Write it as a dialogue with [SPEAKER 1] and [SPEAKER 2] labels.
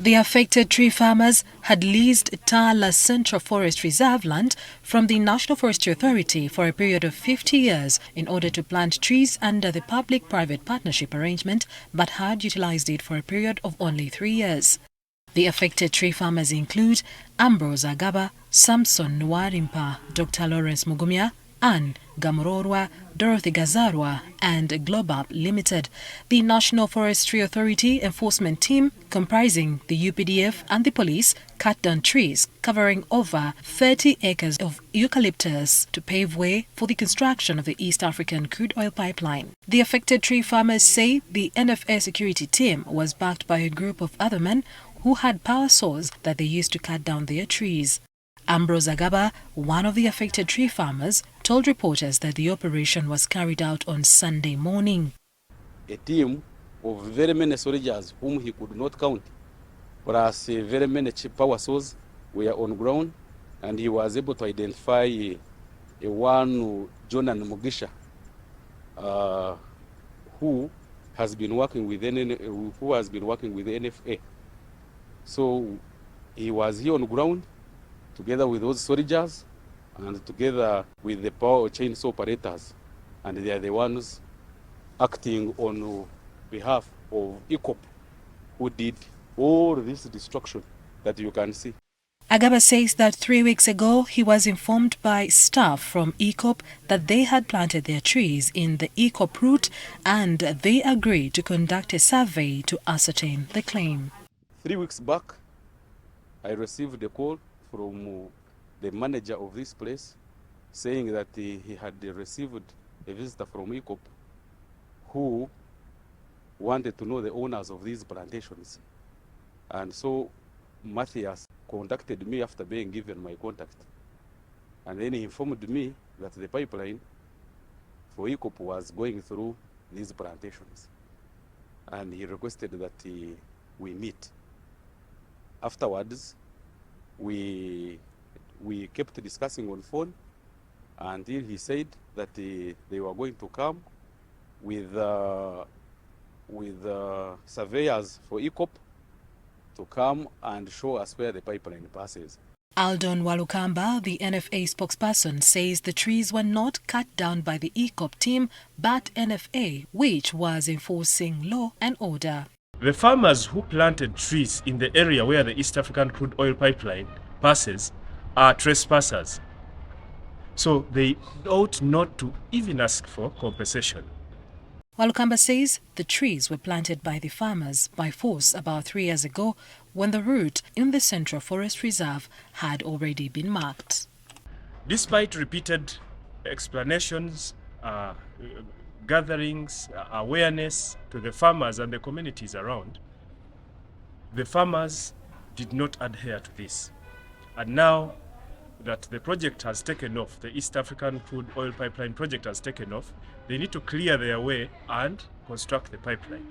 [SPEAKER 1] The affected tree farmers had leased Taala Central Forest Reserve land from the National Forestry Authority for a period of 50 years in order to plant trees under the public-private partnership arrangement, but had utilized it for a period of only 3 years. The affected tree farmers include Ambrose Agaba, Samson Nwarimpa, Dr. Lawrence Mugumya, Anne Gamurorwa, Dorothy Gazarwa and Global Limited. The National Forestry Authority enforcement team, comprising the UPDF and the police, cut down trees covering over 30 acres of eucalyptus to pave way for the construction of the East African crude oil pipeline. The affected tree farmers say the NFA security team was backed by a group of other men who had power saws that they used to cut down their trees. Ambrose Agaba, one of the affected tree farmers, told reporters that the operation was carried out on Sunday morning.
[SPEAKER 2] A team of very many soldiers whom he could not count, plus very many power saws were on ground, and he was able to identify a one Jonan Mugisha, who has been working with the NFA. So he was here on ground, together with those soldiers and together with the power chainsaw operators, and they are the ones acting on behalf of ECOP, who did all this destruction that you can see.
[SPEAKER 1] Agaba says that 3 weeks ago he was informed by staff from ECOP that they had planted their trees in the ECOP route, and they agreed to conduct a survey to ascertain the claim.
[SPEAKER 2] 3 weeks back, I received a call from the manager of this place saying that he had received a visitor from ECOP who wanted to know the owners of these plantations. And so Matthias contacted me after being given my contact. And then he informed me that the pipeline for ECOP was going through these plantations. And he requested that we meet. Afterwards, we kept discussing on phone until he said that they were going to come with surveyors for ECOP to come and show us where the pipeline passes.
[SPEAKER 1] Aldon Walukamba, the NFA spokesperson, says the trees were not cut down by the ECOP team but NFA, which was enforcing law and order.
[SPEAKER 3] The farmers who planted trees in the area where the East African crude oil pipeline passes are trespassers. So they ought not to even ask for compensation.
[SPEAKER 1] Walukamba says the trees were planted by the farmers by force about 3 years ago when the route in the Central Forest Reserve had already been marked.
[SPEAKER 3] Despite repeated explanations, gatherings, awareness to the farmers and the communities around, the farmers did not adhere to this. And now that the project has taken off, the East African crude oil pipeline project has taken off, they need to clear their way and construct the pipeline.